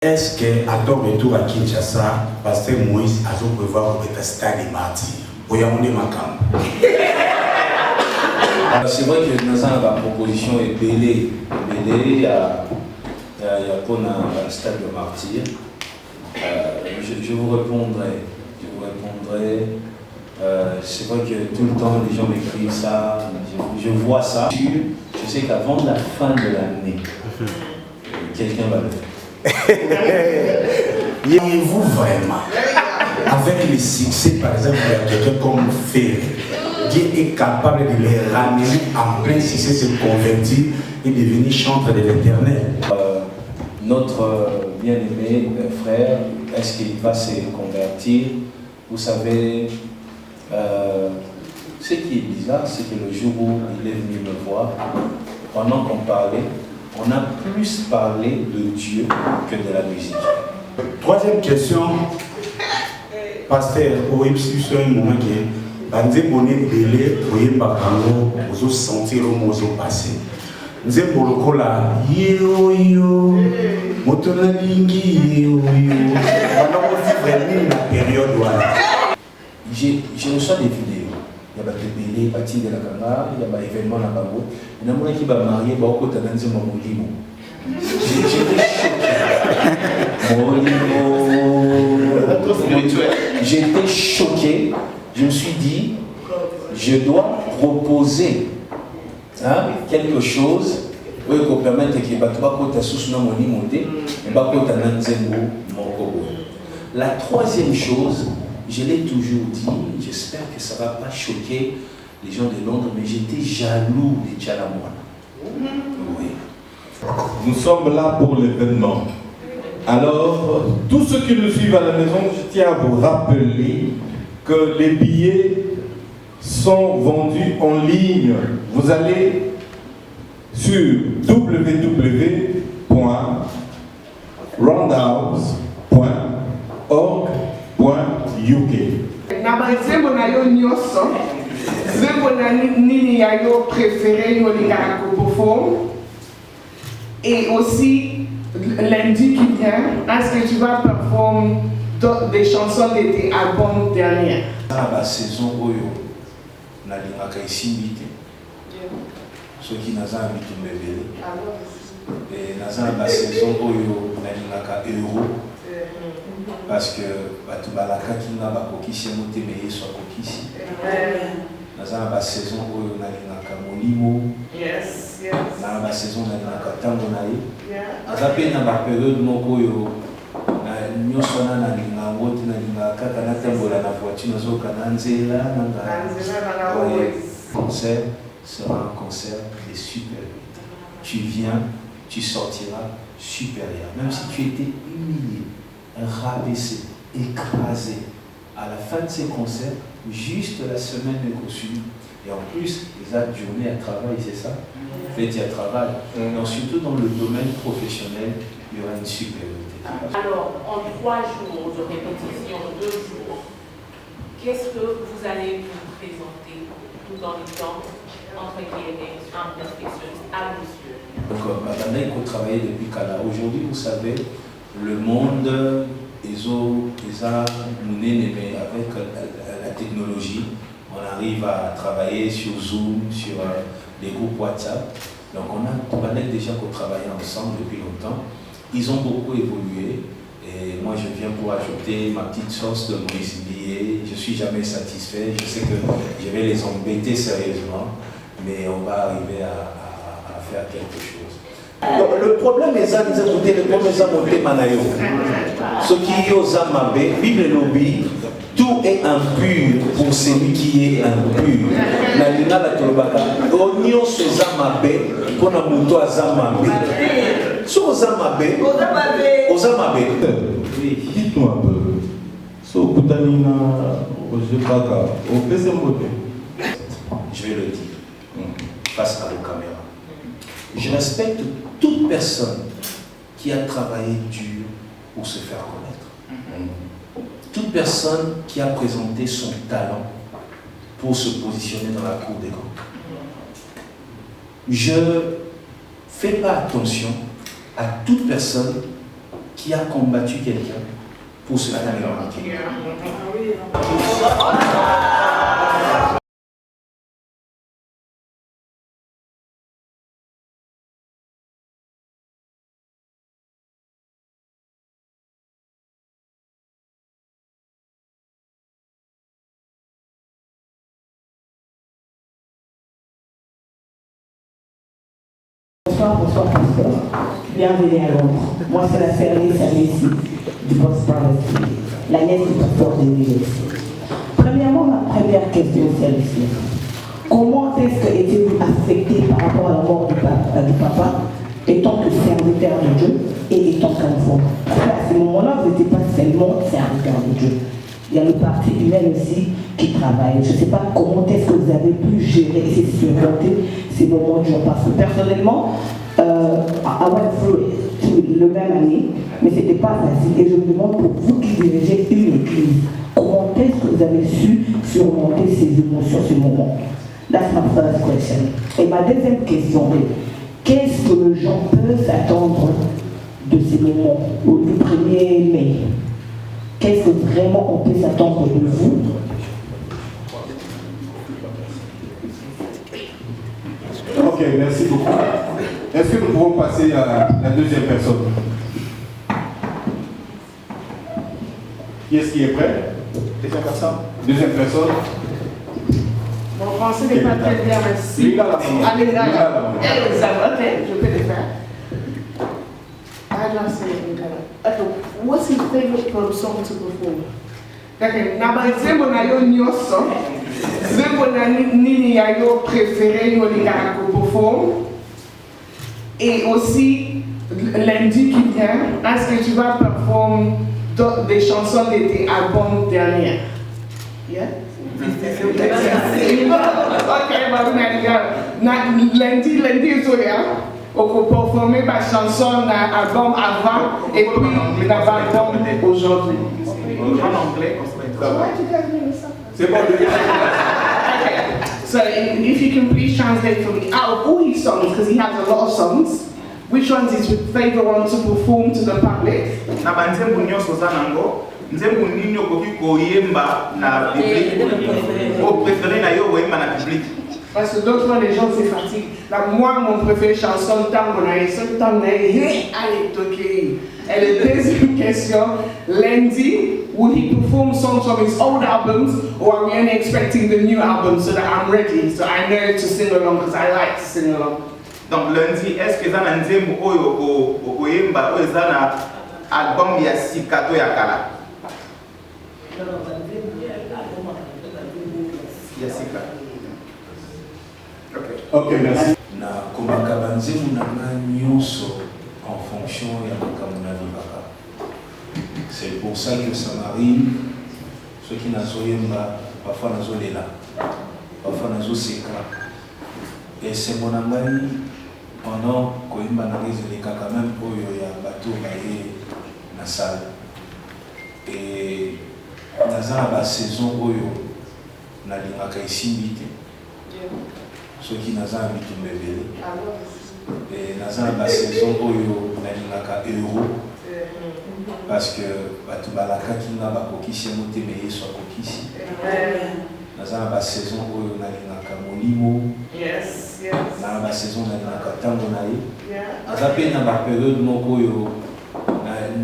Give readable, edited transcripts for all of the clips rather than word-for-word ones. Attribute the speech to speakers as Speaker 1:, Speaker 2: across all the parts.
Speaker 1: Est-ce qu'à ton retour à Kinshasa, Pasteur Moïse a prévoir pour être stade des martyrs?
Speaker 2: C'est vrai que nous avons la proposition est belée. Il y a pour un stade de martyr. Je vous répondrai. C'est vrai que tout le temps les gens m'écrivent ça. Je vois ça. Je sais qu'avant la fin de l'année, quelqu'un va le faire.
Speaker 1: Voyez-vous vraiment, avec le succès, par exemple, de quelqu'un comme Ferré, Dieu est capable de les ramener en plein succès, se convertir et devenir chanteur de l'Éternel?
Speaker 2: Notre bien-aimé frère, est-ce qu'il va se convertir? Vous savez, ce qui est bizarre, c'est que le jour où il est venu me voir, pendant qu'on parlait, on a plus parlé de Dieu que de la musique.
Speaker 1: Troisième question, Pasteur, au sur un moment qui est, vous vous sentir au mot passé. Nous avons yo yo,
Speaker 2: je reçois des vidéos. Il y a des bébés, il y a des événements, il y a des événements là bas. Il y a des gens qui sont mariés, j'étais choqué. Je me suis dit, je dois proposer quelque chose pour permettre que les La troisième chose, je l'ai toujours dit, j'espère que ça ne va pas choquer les gens de Londres, mais j'étais jaloux des Tchalamouana. Oui.
Speaker 3: Nous sommes là pour l'événement. Alors, tous ceux qui nous suivent à la maison, je tiens à vous rappeler que les billets sont vendus en ligne. Vous allez sur www.roundhouse.org.uk.
Speaker 4: Et aussi, lundi qui vient, est-ce que tu vas performer des chansons de tes albums derniers?
Speaker 2: La saison où on a ici, ceux qui n'ont pas habité me et dans la saison où on a euro parce que tout balaka qui n'a pas coquille c'est monté mais soit coquille dans la saison où on a molimo dans la saison on a tango naï après dans la période moko yo nous sommes dans la voiture na voiture nous sommes concert sera un concert de supérieur. Tu viens, tu sortiras supérieur. Même si tu étais humilié, rabaissé, écrasé, à la fin de ces concerts, juste la semaine de costume, et en plus, les autres journées à travail, c'est ça? Faites à travail. Donc, surtout dans le domaine professionnel, il y aura une supériorité.
Speaker 5: Alors, en 3 jours de répétition, 2 jours, qu'est-ce que vous allez vous présenter tout en étant entre guillemets un perfectionniste à vos yeux?
Speaker 2: Donc, madame, il faut travailler depuis Kala. Aujourd'hui, vous savez, le monde, ils ont mené avec la technologie. On arrive à travailler sur Zoom, sur les groupes WhatsApp. Donc, on a déjà travaillé ensemble depuis longtemps. Ils ont beaucoup évolué. Et moi, je viens pour ajouter ma petite sauce de Moïse Billet. Je ne suis jamais satisfait. Je sais que je vais les embêter sérieusement. Mais on va arriver à faire quelque chose. Donc, le problème est ça, le problème est ça, ce qui est aux amabé, Bible lobby, tout est impur pour celui qui est impur. La lina la tolobaka, oignon se zamabé, pour la mouton à zamabé. Sur aux amabé, aux amabé.
Speaker 3: Dites-moi un peu. So Kutanina, Ojebaka, au PSMOT.
Speaker 2: Je vais le dire face à vos caméras. Je respecte toute personne qui a travaillé dur pour se faire connaître. Toute personne qui a présenté son talent pour se positionner dans la cour des grands. Je ne fais pas attention à toute personne qui a combattu quelqu'un pour se faire remarquer.
Speaker 6: Bonsoir, pasteur. Bienvenue à Londres. Moi, c'est la sœur Lisa Messi du Box Brothers, la nièce du pasteur de l'Église. Premièrement, ma première question, c'est ici. Comment est-ce que étiez-vous affecté par rapport à la mort du papa, étant que serviteur de Dieu et étant qu'enfant? À ce moment-là, vous n'étiez pas seulement serviteur de Dieu. Il y a le parti humain aussi qui travaille. Je ne sais pas comment est-ce que vous avez pu gérer et surmonter ces moments durs. Parce que personnellement, I went through it le même année, mais ce n'était pas facile. Et je me demande pour vous qui dirigez une église, comment est-ce que vous avez su surmonter ces émotions, ces moments? That's my first question. Et ma deuxième question est, qu'est-ce que les gens peuvent s'attendre de ces moments du 1er mai? Qu'est-ce que vraiment on peut s'attendre de vous?
Speaker 3: Ok, merci beaucoup. Est-ce que nous pouvons passer à la deuxième personne? Qui est-ce qui est prêt? Deuxième personne. Deuxième personne.
Speaker 4: Mon français n'est pas très bien, merci.
Speaker 3: Lui, là, là.
Speaker 4: Allez, là,
Speaker 3: Lui, là, là.
Speaker 4: là. Ça va, ok, je peux le faire. I'm not saying that. Okay, what's his favorite song to perform? Okay, naba zembo na yo nyoso, zembo na nini ya yo préféré yo lingaka ko perform. Et aussi, lundi qui vient, est-ce que tu vas performer des chansons de tes albums derniers? Yeah? Ok, lundi, so yeah. On peut performer ma chanson d'un album avant et puis d'un album aujourd'hui.
Speaker 7: En anglais,
Speaker 3: C'est bon.
Speaker 4: Okay. So if you can please translate for me, out of all his songs, because he has a lot of songs, which ones is your favorite one to perform to the public?
Speaker 7: Na banzembo nyonso za nango, nzembo nini okoki koyemba na public? O préféré na yo koyemba na public?
Speaker 4: Parce que d'autres fois les gens se fatiguent. Là, moi, mon préféré chanson, tango na yeso, tango na ye, allez, toquer. Et la deuxième question, lundi, will he perform songs from his old albums, or are we only expecting the new album so that I'm ready, so I know to sing along, because I like to sing along?
Speaker 7: Donc lundi, est-ce que za na nzembo oyo okoyemba oyo za na album ya sika to ya kala? Ya sika.
Speaker 3: Ok, merci.
Speaker 2: Na komaka banzemu na nga nyonso en fonction ya makambo na vivaka. C'est pour ça que ça m'arrive, ceux qui nazoyemba, parfois nazolela, parfois nazoseka. Et c'est mon amani pendant koyemba na ngezeleka quand même oyo ya bato baye na salle. Et naza na ba saison oyo nalingaka esimbi te. Soki naza bitumba ebele naza na basaison oyo nalingaka euro parce que bato balakaki nga bakokisi yango te me yesu akokisi. Naza na basaison oyo nalingaka molimo, na basaison nalingaka ntango na ye. Naza mpe na baperiode moko oyo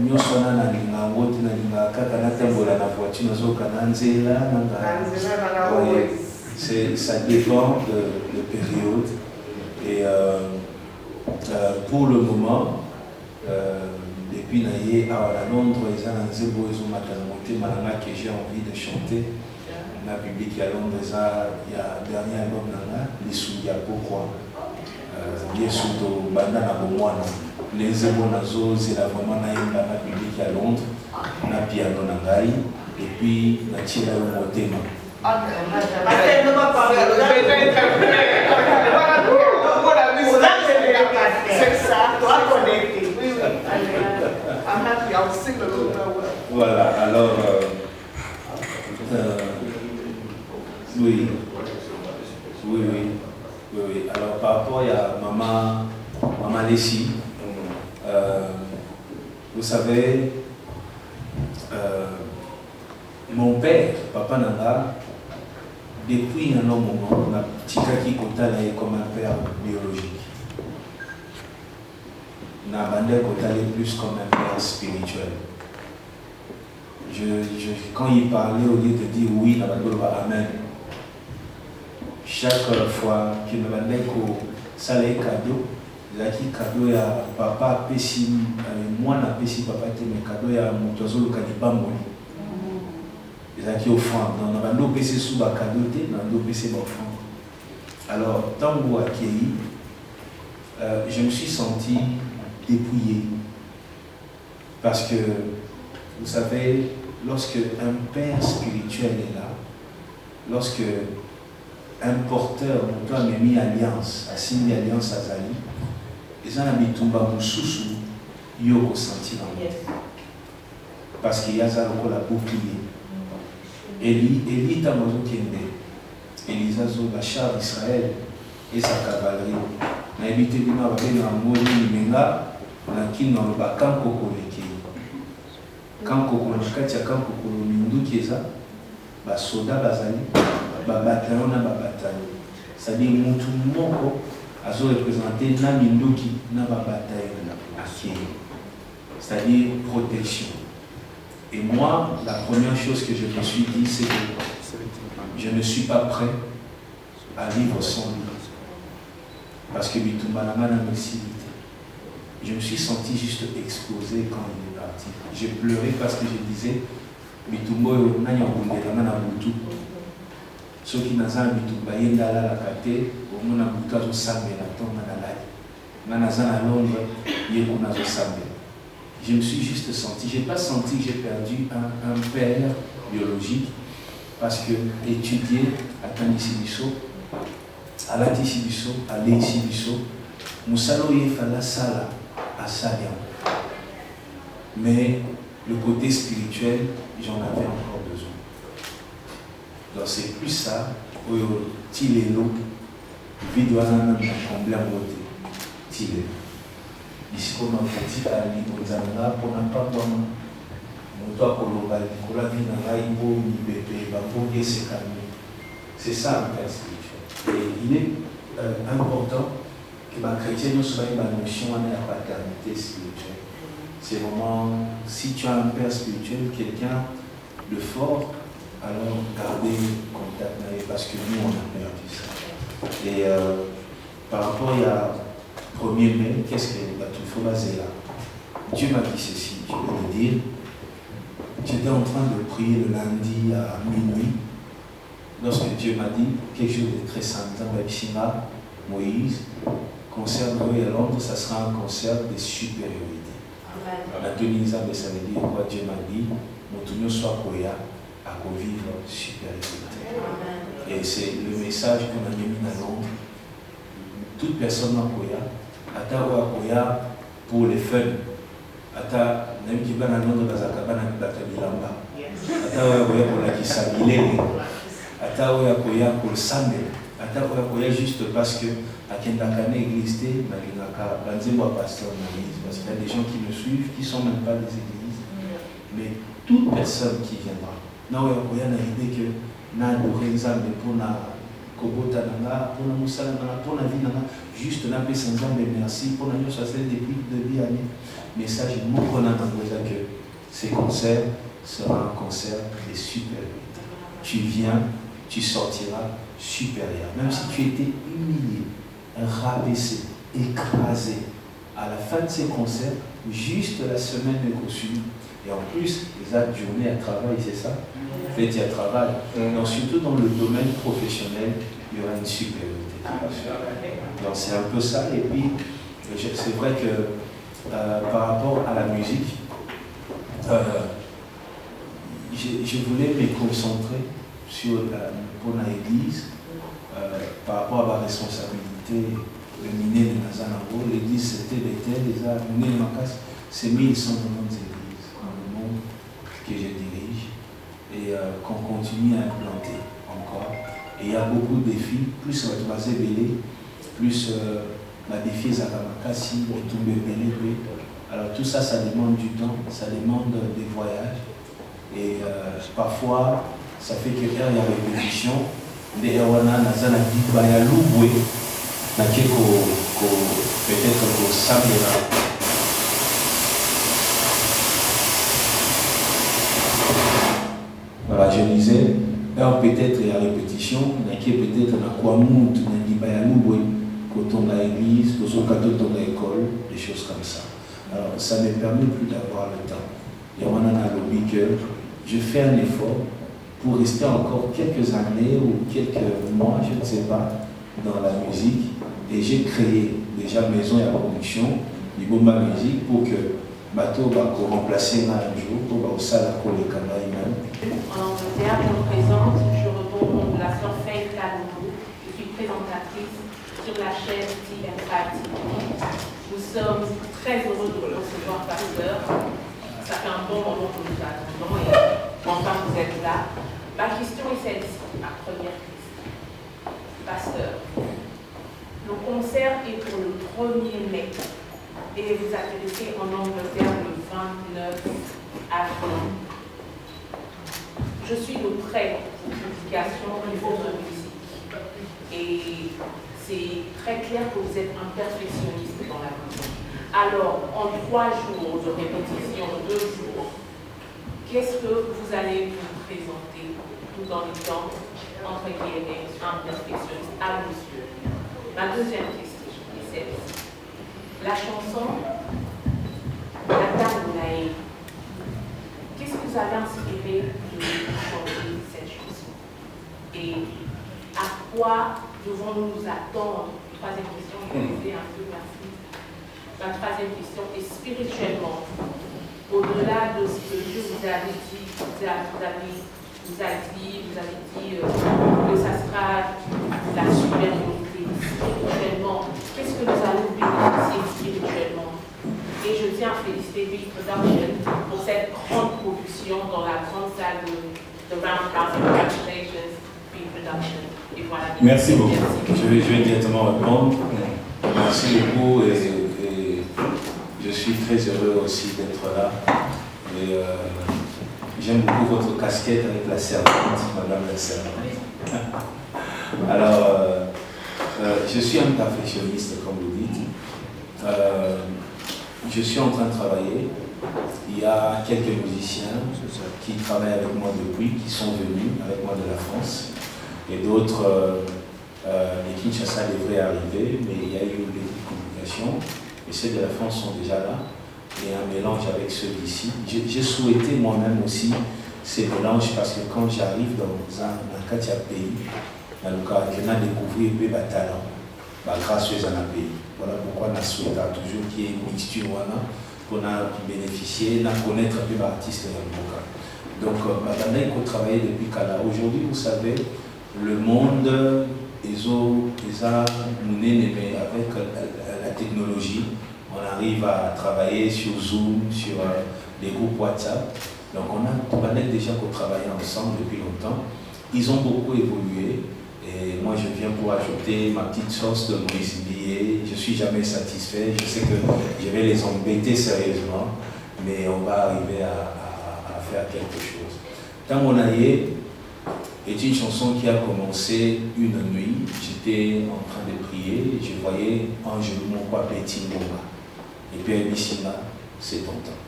Speaker 2: nyonso wana nalinga yango te, nalingaka kaka natambola na voiture nazoyoka na nzela nanga. Ça dépend de période. Et pour le moment, depuis Naye à Londres, ils ont un zéro, ils ont maternité, malgré que j'ai envie de chanter. On a publié à Londres, il y a un dernier album, Les Soudia, pourquoi Yesuto, Bandana Bomwana, les zéro nazo, c'est la vraiment Naye, on a publié à Londres, on a piano Nangai, et puis Natira Motema. Voilà, alors oui. Alors par rapport à maman Lessie, Vous savez, mon père, Papa Nanga, depuis un long moment, on a Tikaki Kotale comme un père biologique. Nabande Kotale plus comme un père spirituel. Quand il parlait, au lieu de dire oui, Nabande Amen. Chaque fois que Nabande ça les cadeaux, Zaki cadeau ya papa pesi moi na pesi papa te mais cadeau ya motozo le kadibamboli. Zaki offrande dans Nabando pesi sous ba cadeau te Nabando pesi ba offrande. Alors tant que accueilli, je me suis senti dépouillé parce que vous savez, lorsque un père spirituel est là, lorsque un porteur, toi, m'a mis alliance, a signé alliance à Zali, et ça n'a mis Tumba Moussousou, il y a ressenti dans le parce qu'il y a ça la bouclier. Élie Tamozo Kende, Elisazo, la char d'Israël et sa cavalerie. N'a évité de m'avoir un mot de Menga, n'a qui n'a pas Kankoko Leke. Kankoko, n'a qu'à Kankoko Mindu Kiesa, ba soda bazali. Bataillon na bataillon. C'est-à-dire mutu moko azo représenter na minduki na bataillon akiri. C'est-à-dire protection. Et moi, la première chose que je me suis dit, c'est que je ne suis pas prêt à vivre sans lui. Parce que Bitumbalama n'a possibilité. Je me suis senti juste exposé quand il est parti. J'ai pleuré parce que je disais Bitumbo n'a pas de ceux qui n'ont pas de la carte, au moins on a sambe la tombe na la Londres, je me suis juste senti, j'ai pas senti que j'ai perdu un père biologique parce que étudier à Tanisibiso, à la Tisibiso, à l'Eisibiso, Moussalo Yefala Sala à Salian. Mais le côté spirituel, j'en avais encore besoin. Donc c'est plus ça, où Tilelo, Vidouana n'a comblé en beauté. Tilelo. Ici, on a petit ali, on a pour n'a pas pour mon toit pour le bal, pour la vie dans l'aïbo, ni bébé, pour bien se calmer. C'est ça un père spirituel. Et il est important que les chrétiens soit une notion de la paternité spirituelle. C'est vraiment, si tu as un père spirituel, quelqu'un de fort, alors gardez contact avec lui parce que nous on a perdu ça. Et par rapport à 1er mai, qu'est-ce que il faut baser là? Dieu m'a dit ceci, je vais le dire. J'étais en train de prier le lundi à minuit, lorsque Dieu m'a dit quelque chose de très simple. Moïse, concert de à Londres, ça sera un concert de supériorité. La Tunisia, ça veut dire quoi? Dieu m'a dit, mon soit Koya. À vivre supériorité. Et c'est le message qu'on a mis à Londres. Toute personne en Koya, Ata Koya pour les fun. Ata Nabikiba na Londres Bazakaba na Batabilamba. Ata Koya pour la Kisabilele. Ata Koya pour le Sambe. Ata Koya juste parce que à Kendakane église, Malinaka, Banzemo pasteur dans l'église. Parce qu'il y a des gens qui me suivent qui ne sont même pas des églises. Mais toute personne qui viendra. Non, il y a une idée que na adoré Nzambe pour na kobota nanga, pour na musala nanga, pour na vie nanga, juste na paix sans Nzambe merci pour na nous ça c'est depuis 2 années. Message mon qu'on a que ces concerts sera un concert de supériorité. Tu viens, tu sortiras supérieur, même si tu étais humilié, rabaissé, écrasé. À la fin de ces concerts, juste la semaine de costume. Et en plus, les autres journées à travail, c'est ça? En fait, il y a travail. Donc, surtout dans le domaine professionnel, il y aura une supériorité. Donc, c'est un peu ça. Et puis, c'est vrai que par rapport à la musique, je voulais me concentrer sur pour l'église, par rapport à ma responsabilité, le miné de Nazanabo. L'église, c'était l'État, les arts, le miné de Makas, c'est 1190 églises que je dirige et qu'on continue à implanter encore. Et il y a beaucoup de défis, plus on va se belé, plus la défi Zakamakasi, on tombe belé, Alors tout ça, ça demande du temps, ça demande des voyages. Et parfois, ça fait que quand il y a répétition, des Erwana, Nazana, Dibaya, Louboué, peut-être qu'au Samira. Voilà, je disais, alors peut-être il y a répétition, il y a peut-être un Kouamout, il y a Louboué, quand on a l'église, quand on a l'école, des choses comme ça. Alors ça ne me permet plus d'avoir le temps. Il y a un lobby que je fais un effort pour rester encore quelques années ou quelques mois, je ne sais pas, dans la musique. Et j'ai créé déjà maison et la production du Bomba Musique pour que Bateau va remplacer un jour, pour que ça la colle comme ça même.
Speaker 5: En Angleterre, je me présente, je retourne de la sœur Faith Kalou. Je suis présentatrice sur la chaîne TM5 TV. Nous sommes très heureux de vous recevoir, pasteur. Ça fait un bon moment que nous attendons et enfin vous êtes là. Ma question est celle-ci, ma première question. Pasteur, le concert est pour le 1er mai et vous atterrissez en Angleterre le 29 avril. Je suis de près vos publications et votre musique. Et c'est très clair que vous êtes un perfectionniste dans la musique. Alors, en 3 jours de répétition, 2 jours, qu'est-ce que vous allez vous présenter tout en étant, entre guillemets, un perfectionniste à vos yeux? Ma deuxième question est celle-ci. La chanson La Tamoulaï, qu'est-ce que vous avez inspiré de chanter cette chanson? Et à quoi devons-nous nous attendre? Troisième question, je vais aider un peu, merci. Ma troisième question est spirituellement, au-delà de ce que Dieu vous avait dit, vous avez dit que ça sera la supériorité spirituellement. Qu'est-ce que nous allons bénéficier spirituellement? Et je tiens à féliciter Big Production pour cette grande production dans la grande salle de Roundhouse. Congratulations, Big Production. Et voilà.
Speaker 2: Merci beaucoup. Je vais directement répondre. Merci beaucoup et je suis très heureux aussi d'être là. Et j'aime beaucoup votre casquette avec la servante, Madame la servante. Alors, je suis un perfectionniste, comme vous dites. Je suis en train de travailler. Il y a quelques musiciens qui travaillent avec moi depuis, qui sont venus avec moi de la France. Et d'autres, les Kinshasa devraient arriver, mais il y a eu des complications. Et ceux de la France sont déjà là. Et un mélange avec ceux d'ici. J'ai souhaité moi-même aussi ces mélanges parce que quand j'arrive dans un pays, je n'ai découvert mes talents grâce à un pays. Voilà pourquoi on a souhaité toujours qu'il y ait une mixture pour bénéficier, connaître un peu l'artiste de Donc, on travaille depuis Kala. Aujourd'hui, vous savez, le monde est avec la technologie. On arrive à travailler sur Zoom, sur des groupes WhatsApp. Donc on a déjà travaillé ensemble depuis longtemps. Ils ont beaucoup évolué. Et moi je viens pour ajouter ma petite sauce de Moïse Billet. Je ne suis jamais satisfait. Je sais que je vais les embêter sérieusement. Mais on va arriver à faire quelque chose. Dans mon aïe est une chanson qui a commencé une nuit. J'étais en train de prier. Je voyais Angelou Mokwa Petit Mbonga. Et puis Ebissina, c'est ton temps.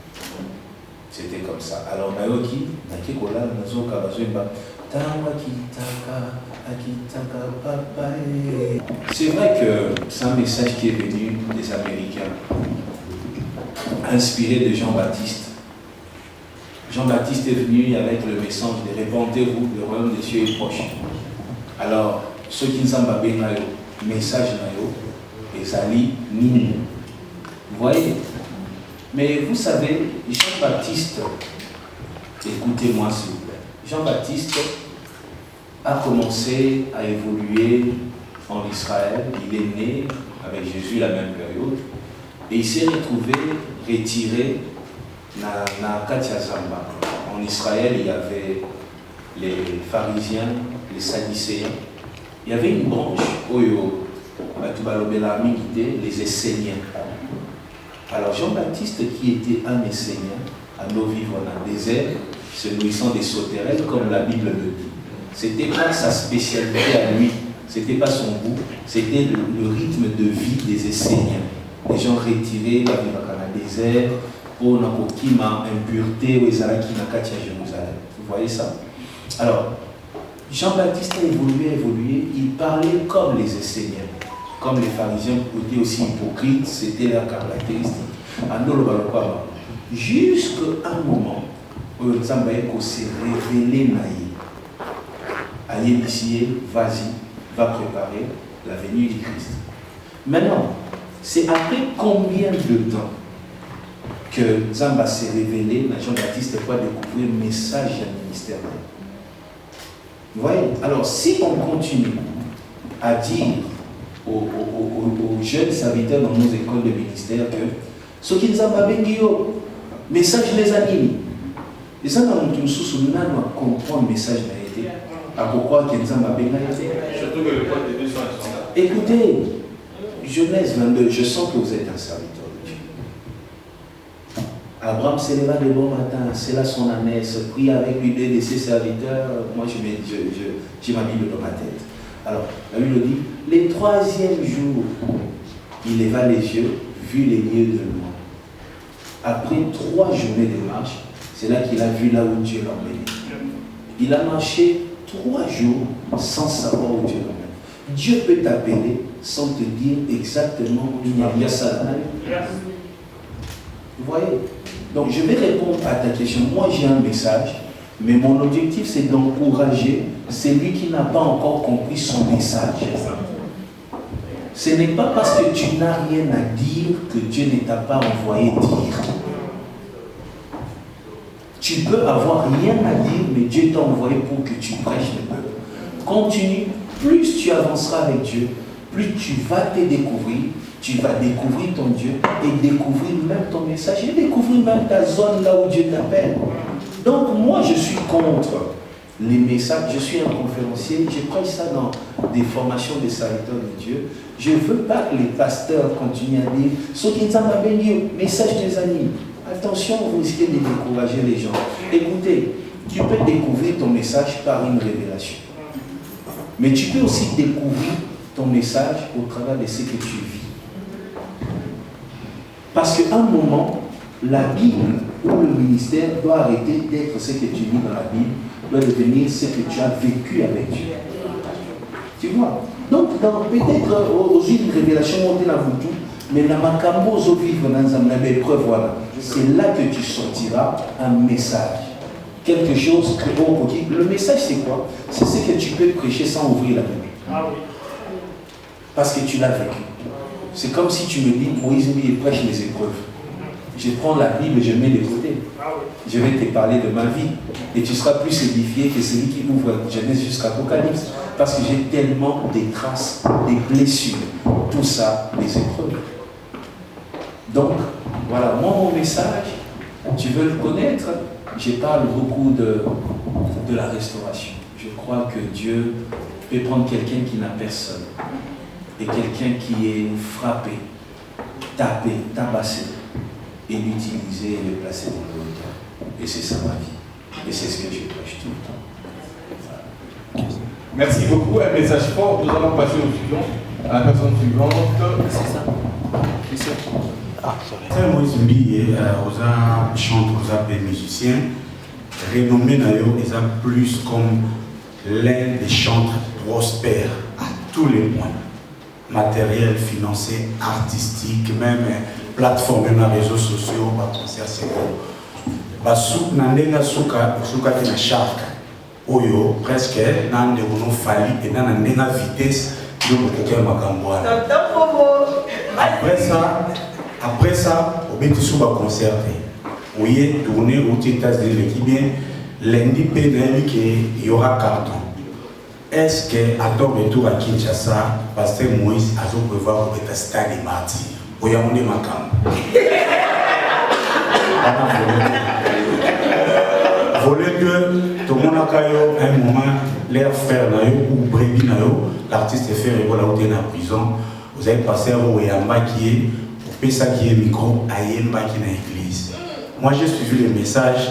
Speaker 2: C'était comme ça. Alors, Nayoki, Nakikola, Nazoka, Bazoimba, c'est vrai que c'est un message qui est venu des Américains, inspiré de Jean-Baptiste. Jean-Baptiste est venu avec le message de répandez-vous, le royaume des cieux est proche. Alors, ceux qui ne savent pas bien, le message Nayo, et Zali, Nini. Vous voyez? Mais vous savez, Jean-Baptiste, écoutez-moi s'il vous plaît, Jean-Baptiste a commencé à évoluer en Israël. Il est né avec Jésus la même période et il s'est retrouvé retiré dans Katia Zamba. En Israël, il y avait les pharisiens, les sadducéens. Il y avait une branche, les Esséniens. Alors Jean-Baptiste, qui était un Essénien, à nos vivre dans le désert, se nourrissant des sauterelles, comme la Bible le dit. C'était pas sa spécialité à lui, c'était pas son goût, c'était le rythme de vie des Esséniens. Les gens retirés dans le désert, pour n'importe impureté, ou Ezalaki Nakati à Jérusalem. Vous voyez ça? Alors, Jean-Baptiste a évolué, il parlait comme les Esséniens, comme les pharisiens étaient aussi hypocrites, c'était leur caractéristique. Jusqu'à un moment où Nzambaeko s'est révélé naïf. Allez ici, vas-y, va préparer la venue du Christ. Maintenant, c'est après combien de temps que Nzamba s'est révélé, Jean-Baptiste va découvrir le message du ministère. Vous voyez? Alors, si on continue à dire aux jeunes serviteurs dans nos écoles de ministère que ce qui nous a dit, message les animes. Et ça, nous avons comprendre le message de été. À pourquoi que nous avons dit.
Speaker 3: Surtout que le point de vue sont importants.
Speaker 2: Écoutez, Genèse 22, je sens que vous êtes un serviteur de Dieu. Abraham s'éleva de bon matin, c'est là son ânesse, prie avec lui deux de ses serviteurs. Moi, j'ai ma Bible dans ma tête. Alors, la Bible dit, le troisième jour, il leva les yeux, vu les lieux de loin. Après 3 journées de marche, c'est là qu'il a vu là où Dieu l'emmène. Il a marché 3 jours sans savoir où Dieu l'emmène. Dieu peut t'appeler sans te dire exactement où il y a ça. Vous voyez? Donc je vais répondre à ta question. Moi j'ai un message, mais mon objectif c'est d'encourager celui qui n'a pas encore compris son message. Ce n'est pas parce que tu n'as rien à dire que Dieu ne t'a pas envoyé dire. Tu peux avoir rien à dire, mais Dieu t'a envoyé pour que tu prêches le peuple. Continue, plus tu avanceras avec Dieu, plus tu vas te découvrir, tu vas découvrir ton Dieu et découvrir même ton message et découvrir même ta zone là où Dieu t'appelle. Donc moi je suis contre les messages, je suis un conférencier, je prêche ça dans des formations des serviteurs de Dieu. Je ne veux pas que les pasteurs continuent à dire ce qui nous Dieu, message des amis. Attention, vous risquez de décourager les gens. Écoutez, tu peux découvrir ton message par une révélation. Mais tu peux aussi découvrir ton message au travers de ce que tu vis. Parce qu'à un moment, la Bible ou le ministère doit arrêter d'être ce que tu lis dans la Bible, doit devenir ce que tu as vécu avec Dieu. Tu vois? Donc, peut-être aux une révélation, on dit tout, mais dans ma cambo, vivre dans une épreuve, voilà. C'est là que tu sortiras un message. Quelque chose que le message, c'est quoi? C'est ce que tu peux prêcher sans ouvrir la Bible. Ah oui. Parce que tu l'as vécu. C'est comme si tu me dis, Moïse prêche les épreuves. Je prends la Bible et je mets de côté. Je vais te parler de ma vie. Et tu seras plus édifié que celui qui ouvre Genèse jusqu'à Apocalypse. Parce que j'ai tellement des traces, des blessures. Tout ça, des épreuves. Donc, voilà, moi, mon message, tu veux le connaître, je parle beaucoup de la restauration. Je crois que Dieu peut prendre quelqu'un qui n'a personne et quelqu'un qui est frappé, tapé, tabassé et l'utiliser et le placer dans le hauteur. Et c'est ça ma vie. Et c'est ce que je prêche tout le temps. Voilà.
Speaker 3: Merci beaucoup. Un message fort. Nous allons passer au suivant, à la personne suivante.
Speaker 2: C'est ça.
Speaker 1: C'est Moïse Mbi, aux chantres, aux musiciens, renommé d'ailleurs, ils ont plus comme l'un des chantres prospères à tous les points. Matériel, financier, artistique, même plateforme, même réseaux sociaux, concert, c'est bon. Souk nandenga souka te na shark. Oyo, presque, nan de mono fali et nan nandenga vitesse de beaucoup makamboa. Après ça, au béti sous va concerter. Oui, tourner aux États-Unis qui bien lundi pédale qu'il y aura carton. Est-ce que à ton retour à Kinshasa, Pasteur Moïse a dû prévoir pour être stade des martyrs? Oui, on est macam. Voler que tout le monde a un moment, leur frère ou brebis, l'artiste est fait voilà où en prison. Vous avez passé à Oyamba qui est mais ça qui est micro, Ayemba qui est dans l'église. Moi j'ai suivi le message,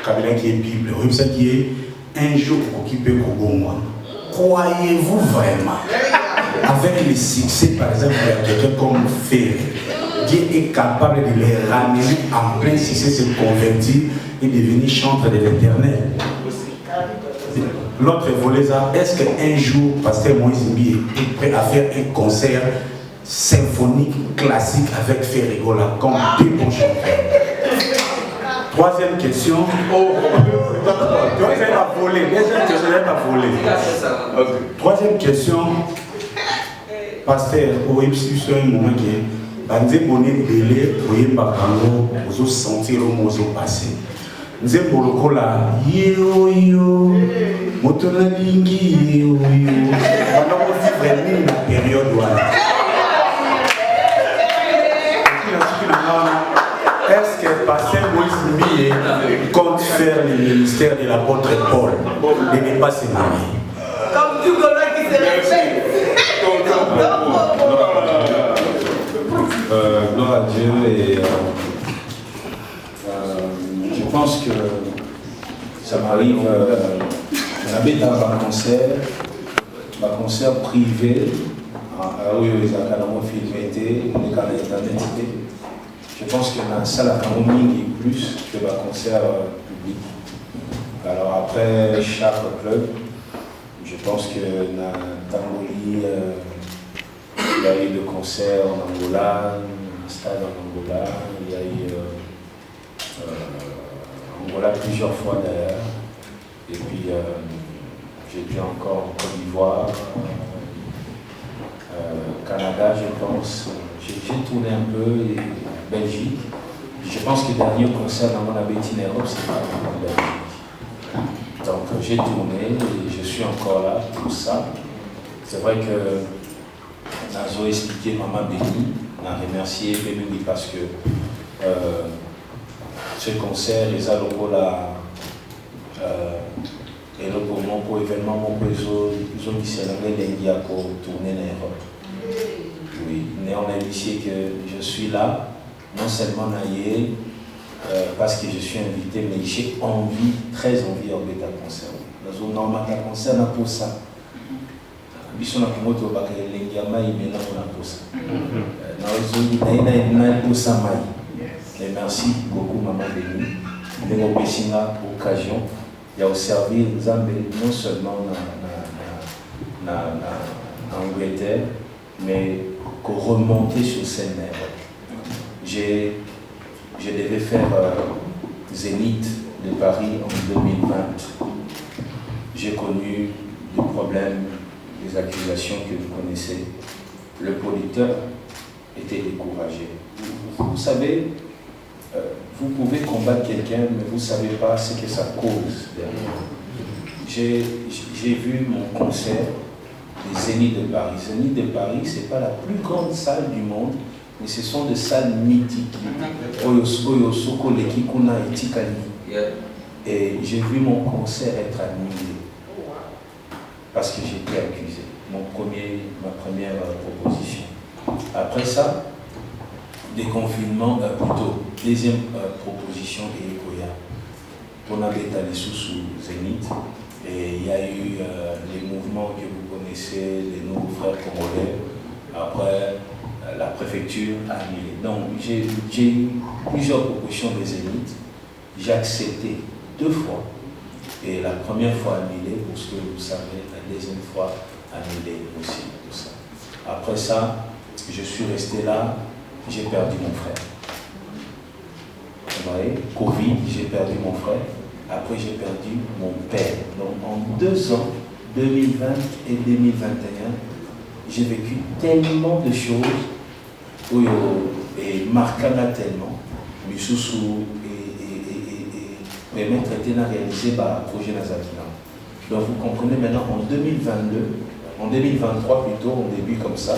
Speaker 1: Kabila qui est Bible, oui, ça qui est un jour occupé Kobongwa. Croyez-vous vraiment, avec le succès par exemple de quelqu'un comme Ferré, Dieu est capable de les ramener en plein succès, se convertir et devenir chanteur de l'éternel? L'autre volet, est-ce qu'un jour, Pasteur Moïse Mbi est prêt à faire un concert symphonique classique avec Ferrigola comme deux bons chanteurs? Troisième question. Deuxième à voler. Troisième question. Pasteur, au sur un moment qui est Bandé Bonnet Délé, Oye Bakango, vous sentir au mot passé. Nous avons yo yo, Motona Lingi yo yo. Alors on vit vraiment la période où est-ce que Pasteur Moïse Mbi compte faire le ministère de l'apôtre Paul et ne pas se marier?
Speaker 8: Comme tout Gaulois qui se respecte.
Speaker 2: Gloire à Dieu et je pense que ça m'arrive j'habite dans un concert privé où les académies filmés les canaux internet. Je pense qu'il y a un salle à Cameroun plus que le concert public. Alors après chaque club, je pense que dans Tamboli, il y a eu le concert en Angola, un stade en Angola, il y a eu Angola plusieurs fois d'ailleurs. Et puis j'étais encore en Côte d'Ivoire, Canada je pense. J'ai tourné un peu, et Belgique. Je pense que le dernier concert dans mon abétine Europe, c'est pas en Belgique. Donc j'ai tourné et je suis encore là pour ça. C'est vrai que Nazo a expliqué Maman Béni, on a remercié Béni parce que ce concert, les alocos là, et le moment pour événement, ils ont célébré les pour tourner en Europe. Oui, mais on a initié que je suis là, non seulement naïe, parce que je suis invité, mais j'ai envie, très envie de faire concert. Nous avons un concert pour ça. Nous avons un concert pour ça. Et merci beaucoup, Maman Béni. Nous avons une occasion de servir non seulement en Angleterre, mais qu'on remonter sur scène. Je devais faire Zénith de Paris en 2020. J'ai connu des problèmes, des accusations que vous connaissez. Le producteur était découragé. Vous savez, vous pouvez combattre quelqu'un, mais vous ne savez pas ce que ça cause derrière. J'ai vu mon concert des Zénith de Paris. Zénith de Paris, ce n'est pas la plus grande salle du monde, mais ce sont des salles mythiques. Et j'ai vu mon concert être annulé parce que j'étais accusé. Ma première proposition. Après ça, déconfinement, plutôt, deuxième proposition et Ekoya. On avait allé sous Zénith. Et il y a eu les mouvements que vous connaissez, les nouveaux frères congolais. Après, la préfecture a annulé. Donc, j'ai eu plusieurs propositions de Zénith. J'ai accepté 2 fois. Et la première fois annulée, parce que vous savez, la deuxième fois annulée aussi. Tout ça. Après ça, je suis resté là, j'ai perdu mon frère. Vous voyez, Covid, j'ai perdu mon frère. Après, j'ai perdu mon père. Donc, en 2 ans, 2020 et 2021, j'ai vécu tellement de choses, et marquant tellement, mais sous permettre de réaliser le projet Nazakina. Donc, vous comprenez maintenant, en 2022, en 2023 plutôt, au début comme ça,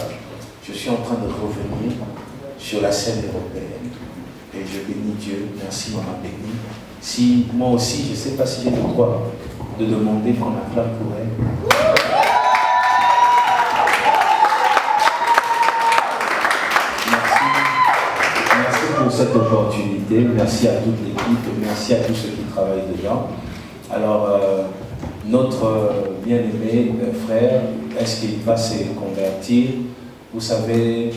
Speaker 2: je suis en train de revenir sur la scène européenne. Et je bénis Dieu. Merci, Maman Béni. Si moi aussi, je ne sais pas si j'ai le droit de demander qu'on acclame pour elle. Merci. invité, merci à toute l'équipe, merci à tous ceux qui travaillent dedans. Alors, notre bien-aimé frère, est-ce qu'il va se convertir? Vous savez,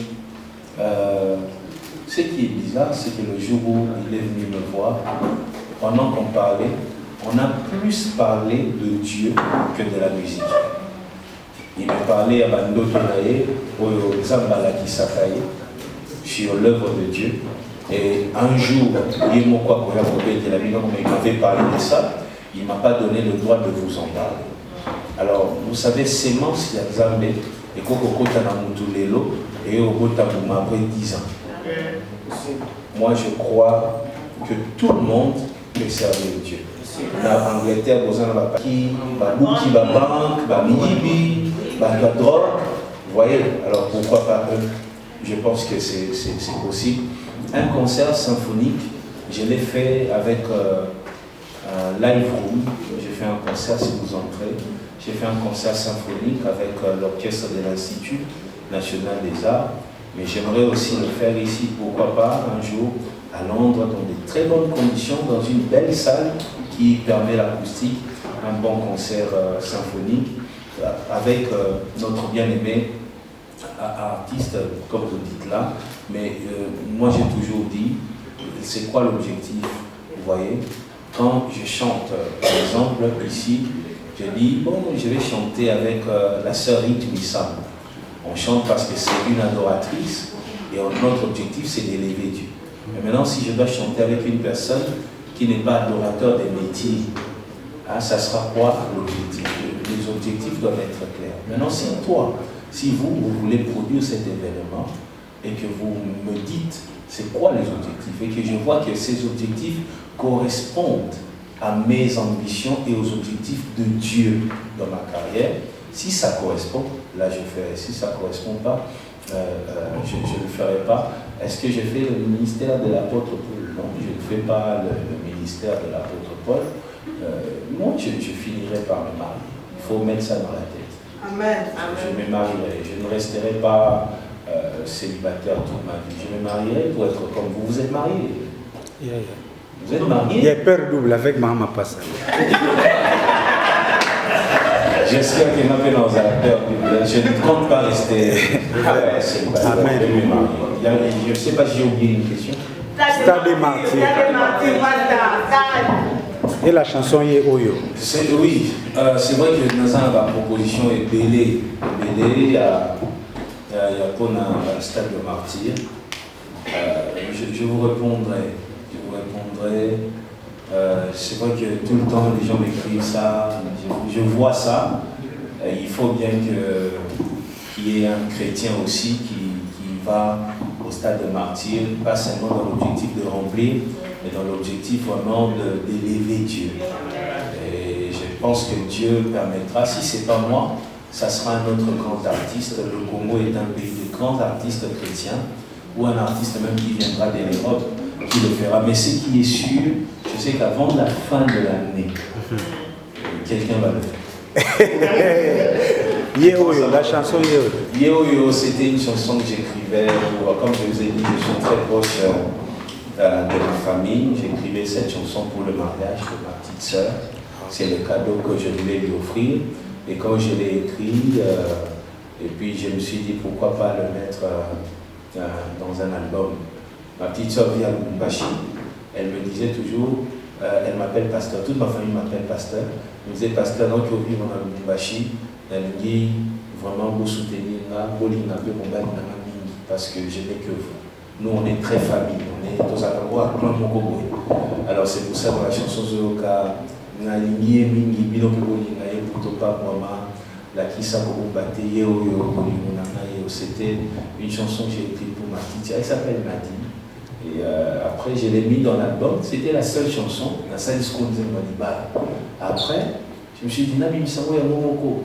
Speaker 2: ce qui est bizarre, c'est que le jour où il est venu me voir, pendant qu'on parlait, on a plus parlé de Dieu que de la musique. Il m'a parlé à Bando Tonaye, au Zambala Kisakaye, sur l'œuvre de Dieu. Et un jour, il m'avait parlé de ça, il ne m'a pas donné le droit de vous en parler. Alors, vous savez, sémence, il y a Zambé, et Kokokota Namutulelo, et Ogota après 10 ans. Moi, je crois que tout le monde peut servir Dieu. En Angleterre, vous avez Babouki, Babank, Bamibi, Badrogue. Vous voyez, alors pourquoi pas eux? Je pense que c'est possible. Un concert symphonique, je l'ai fait avec Live Room. J'ai fait un concert, si vous entrez. J'ai fait un concert symphonique avec l'orchestre de l'Institut national des arts. Mais j'aimerais aussi le faire ici, pourquoi pas, un jour, à Londres, dans de très bonnes conditions, dans une belle salle qui permet l'acoustique, un bon concert symphonique, avec notre bien-aimé artiste, comme vous dites là. Mais moi, j'ai toujours dit, c'est quoi l'objectif? Vous voyez, quand je chante, par exemple, ici, je dis, bon, je vais chanter avec la sœur Rite Missam. On chante parce que c'est une adoratrice et notre objectif c'est d'élever Dieu. Mais maintenant, si je dois chanter avec une personne qui n'est pas adorateur des métiers, hein, ça sera quoi l'objectif? Les objectifs doivent être clairs. Maintenant, si vous voulez produire cet événement et que vous me dites c'est quoi les objectifs et que je vois que ces objectifs correspondent à mes ambitions et aux objectifs de Dieu dans ma carrière, si ça correspond, là je ferai. Si ça ne correspond pas, je ne le ferai pas. Est-ce que j'ai fait le ministère de l'apôtre Paul? Non, je ne fais pas le ministère de l'apôtre Paul. Moi, je finirai par me marier. Il faut mettre ça dans la tête.
Speaker 8: Amen.
Speaker 2: Je me marierai. Je ne resterai pas célibataire toute ma vie. Je me marierai pour être comme vous. Vous êtes marié? Vous êtes marié?
Speaker 1: Il y a peur double avec Maman Passa.
Speaker 2: J'espère qu'il m'a fait dans un peur. Je ne compte pas rester célibataire.
Speaker 1: Amen.
Speaker 2: Je ne sais pas si j'ai oublié une question.
Speaker 1: Stade des Martyrs. Et la chanson est Oyo.
Speaker 2: Oui, c'est vrai que dans la proposition est Bélé. Il y a pour un stade de martyr. Je vous répondrai. C'est vrai que tout le temps les gens m'écrivent ça. Je vois ça. Il faut bien qu'il y ait un chrétien aussi qui va au stade de martyr, pas seulement dans l'objectif de remplir, mais dans l'objectif vraiment d'élever Dieu. Et je pense que Dieu permettra, si ce n'est pas moi, ça sera un autre grand artiste. Le Congo est un pays de grands artistes chrétiens, ou un artiste même qui viendra de l'Europe, qui le fera. Mais ce qui est sûr, je sais qu'avant la fin de l'année, quelqu'un va le faire.
Speaker 1: Yeoyo, la chanson Yeoyo.
Speaker 2: Yeoyo, c'était une chanson que j'écrivais, comme je vous ai dit, je suis très proche de ma famille. J'écrivais cette chanson pour le mariage de ma petite sœur. C'est le cadeau que je voulais lui offrir. Et quand je l'ai écrit, et puis je me suis dit pourquoi pas le mettre dans un album. Ma petite sœur vit à Lubumbashi. Elle me disait toujours, elle m'appelle pasteur, toute ma famille m'appelle pasteur. Elle me disait pasteur, donc au vivre à Lubumbashi, elle me dit vraiment vous soutenir là, parce que je n'ai que vous. Nous on est très famille, on est tous à la plein de Mokoboy. Alors c'est pour ça dans la chanson Zoka, Nalingi Mingi, Bilokoli, Naye Putopa, Mama, La Kisa Kobate, Yeoyo, c'était une chanson que j'ai écrite pour ma petite, elle s'appelle Nadine. Et après, je l'ai mis dans l'album. C'était la seule chanson, la seule discours de Maniba. Après, je me suis dit, Nabi Misango Yamoko,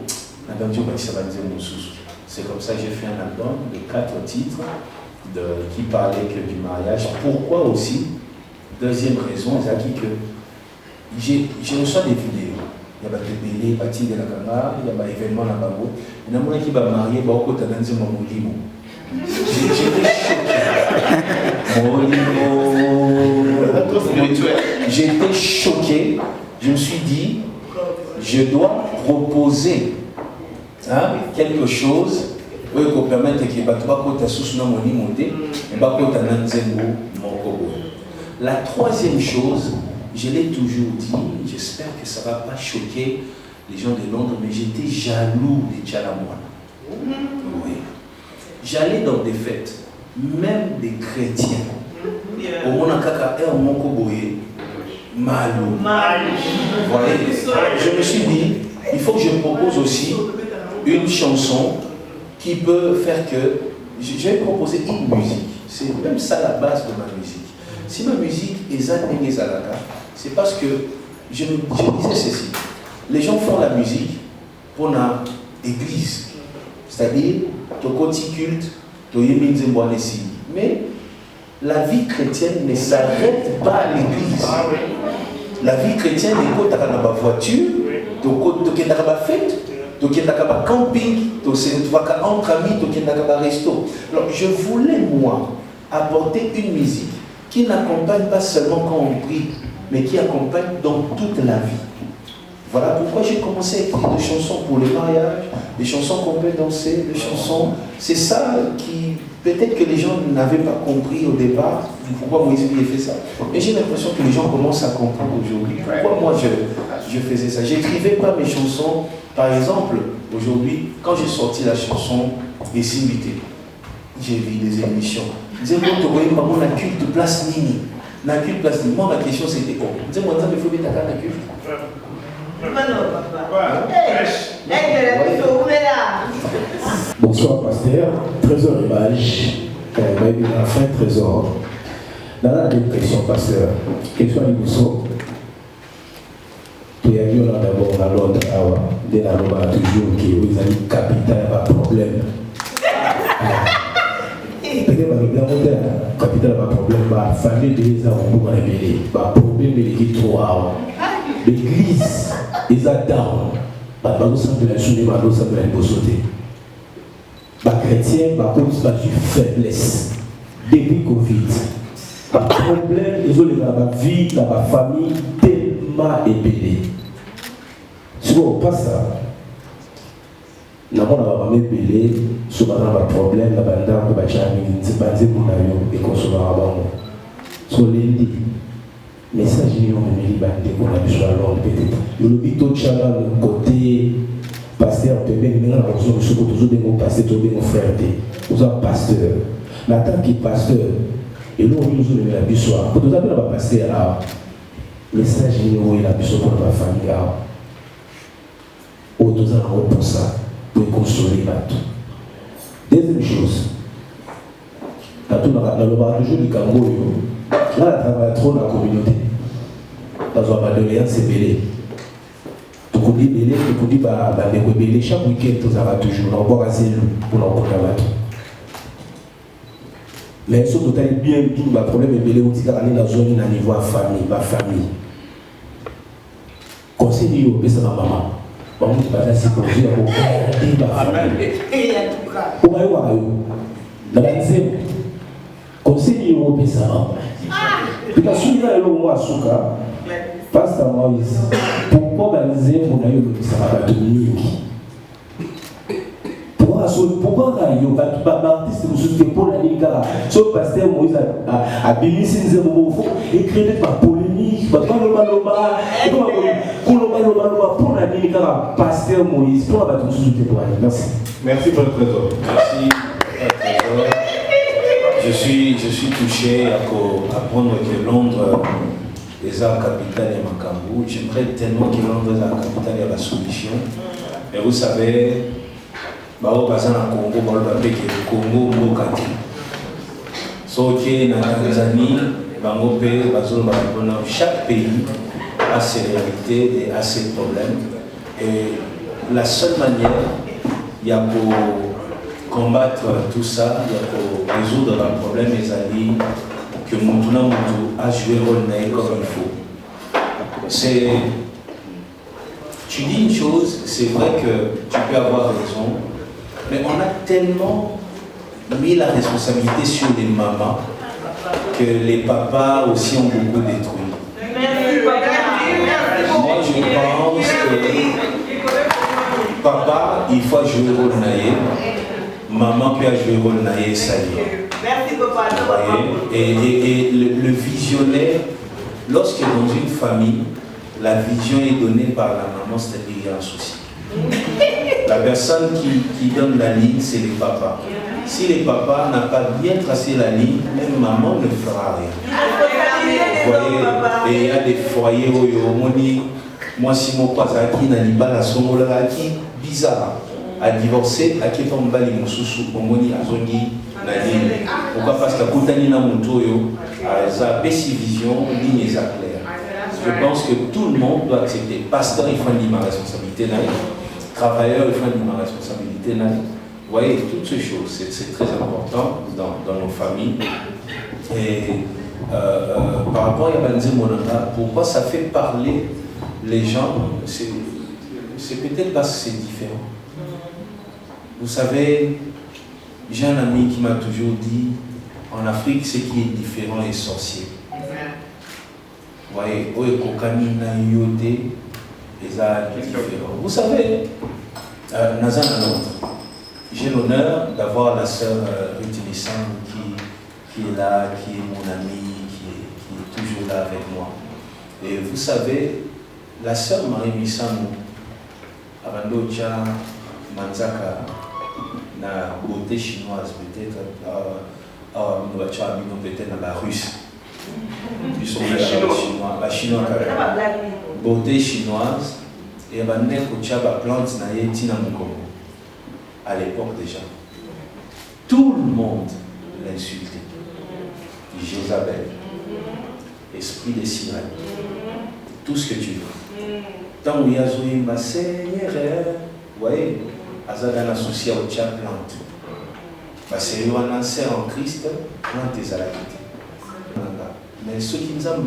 Speaker 2: c'est comme ça que j'ai fait un album de 4 titres qui parlaient que du mariage. Pourquoi aussi? Deuxième raison, c'est que je reçois des vidéos. Il y a des bébés, il y a des événements là-bas. Il y a des gens qui vont marier, beaucoup de gens qui vont mourir. Molimo, J'étais choqué. Je me suis dit, je dois proposer quelque chose qui permette que la troisième chose, je l'ai toujours dit, j'espère que ça ne va pas choquer les gens de Londres, mais j'étais jaloux des Tchalamouana. Oui. J'allais dans des fêtes, même des chrétiens. Au Monakaka et au Monkoboye, malou. Vous voyez, je me suis dit, il faut que je propose aussi une chanson qui peut faire que je vais proposer une musique. C'est même ça la base de ma musique. Si ma musique est Zanenge Zalaka, c'est parce que je disais ceci. Les gens font la musique pour l'église. C'est-à-dire, ton côté culte, ton yeminze mboanesi. Mais la vie chrétienne ne s'arrête pas à l'église. La vie chrétienne est quand tu as ma voiture, tu as ma fête, tu as ma camping, tu vas entre amis, tu as ma resto. Alors je voulais, moi, apporter une musique qui n'accompagne pas seulement quand on prie, mais qui accompagne dans toute la vie. Voilà pourquoi j'ai commencé à écrire des chansons pour les mariages, des chansons qu'on peut danser, des chansons. C'est ça qui, peut-être que les gens n'avaient pas compris au départ pourquoi Moïse a fait ça. Mais j'ai l'impression que les gens commencent à comprendre aujourd'hui pourquoi moi je faisais ça. J'écrivais pas mes chansons. Par exemple, aujourd'hui, quand j'ai sorti la chanson Et Simité, j'ai vu des émissions. Je disais, moi, tu vois, on a culte de place Nini. On a culte de place Nini. Moi, ma question c'était, oh, je disais, moi, il faut mettre ta carte à culte.
Speaker 9: Bonsoir pasteur, trésor image, la fin trésor. Dans la dépression pasteur, question du Bousso, tu as vu d'abord à Londres, dès la Roma toujours qui vous avez capital pas problème. Peut-être que capital pas problème, la famille de les ont révélé, pas problème de trop l'église ils adorent bah nous sommes de la journée bah nous sommes de la beauté bah chrétien bah comme ça du faiblesse depuis Covid bah problème ils ont les dans ma vie dans ma famille tellement épelé si on passe ça n'a pas la même épelé sur un problème la bande que bah chami c'est basé pour nous et consommer avant sur lundi message yi on me dit bande qu'on a besoin de peut-être le bito chala le côté pasteur peut bien venir dans son sous toujours des mots pasteur tout bien frère vous êtes pasteur la tant qui pasteur et nous on nous la bisoir pour tout ça pas passer à message yi on la bisoir pour la famille là autour ça pour ça pour consoler bateau deuxième chose dans le bar toujours du Congo là, on travaille trop dans la communauté. Dans un adolescent, c'est belé. Tu peux dire belé, tu peux dire belé. Chaque week-end, tu as toujours. On va passer pour l'encore là-bas. Mais ce qui est bien, tout le problème est belé. On dit qu'on est dans une zone à niveau famille, ma famille. Conseil au père, ma maman. On dit que c'est pour dire qu'on va ma famille. On va y voir. Dans la deuxième, conseil au père, ma maman. Puis la suite là, le mois Souka, passe à Moïse. Pourquoi baliser mon aïe le Sarah de Mingi? Pourquoi Rayo va tout baptiser nous soutenir pour la Nicara? Sauf pasteur Moïse a béni ses émotions et créé par polémique, pas le maloma, pour la Nicara, pasteur Moïse, pour la nous soutenir pour elle. Merci.
Speaker 3: Merci pour le trésor.
Speaker 2: Merci. Je suis touché à apprendre que Londres est la capitale de Macambou. J'aimerais tellement que Londres est la capitale de la solution. Mais vous savez, Congo, le Congo, Mokati. Sauf que dans la Tanzanie, chaque pays a ses réalités et a ses problèmes. Et la seule manière, il y a pour combattre tout ça, il y a pour résoudre le problème des alliés que Moutouna Moutou a joué le rôle comme il faut. Tu dis une chose, c'est vrai que tu peux avoir raison, mais on a tellement mis la responsabilité sur les mamans que les papas aussi ont beaucoup détruit. Moi, je pense que papa, il faut jouer le rôle naïe, maman peut jouer le rôle naïe, ça y est. Et le visionnaire, lorsque dans une famille, la vision est donnée par la maman, c'est-à-dire qu'il y a un souci. La personne qui donne la ligne, c'est les papas. Si les papas n'ont pas bien tracé la ligne, même maman ne fera rien. Vous voyez, et il y a des foyers où on dit, moi si mon pasaki n'a pas la somola qui bizarre à divorcer, à qui tombe bali mon sous pomoni à zongi na ligne. Pourquoi parce que koutani na montoyo ça béci vision ligne est claire. Je pense que tout le monde doit accepter. Pasteur, il faut dire ma responsabilité là. Travailleur, il faut dire ma responsabilité là. Vous voyez, toutes ces choses, c'est très important dans nos familles. Et par rapport à Yabanze Monanga, pourquoi ça fait parler les gens, c'est peut-être parce que c'est différent. Vous savez, j'ai un ami qui m'a toujours dit, en Afrique, ce qui est différent est sorcier. Vous voyez, vous savez, Nazan Londres, j'ai l'honneur d'avoir la sœur Ruth qui est là, qui est mon amie, qui est toujours là avec moi. Et vous savez, la sœur Marie Missano, Abandocha Manzaka, la beauté chinoise, peut-être, peut-être dans la russe. Ils sont chinois, la chinoise, beauté chinoise, et Abandocha plante naïe Tina Mukongo. À l'époque déjà. Tout le monde l'insultait. Jézabel, esprit des sirènes, tout ce que tu veux. Tant où il y a Zoé, ma Seigneur, vous voyez, Azadan associé au tchap plante. Ma Seigneur, un ancien en Christ, plante tes alakites. Mais ceux qui nous ont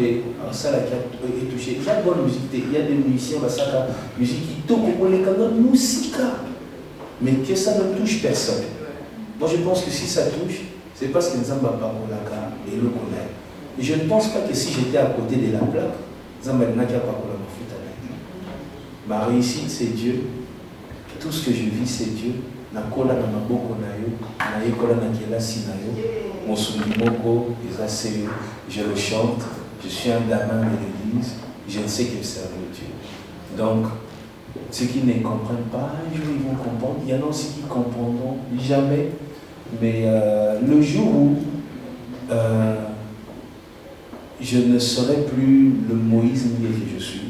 Speaker 2: ça est touché, il y a de bonne musique, il y a des musiciens, la musique qui tourne pour les canons musique. Mais que ça ne touche personne. Moi je pense que si ça touche, c'est parce que nous avons pas et le connaît. Et je ne pense pas que si j'étais à côté de la plaque, nous avons pas ma réussite c'est Dieu. Tout ce que je vis c'est Dieu. Je le chante, je suis un gamin de l'église, je ne sais que servir Dieu. Donc, ceux qui ne comprennent pas, un jour ils vont comprendre. Il y en a aussi qui ne comprendront jamais. Mais le jour où je ne serai plus le Moïse nié que je suis,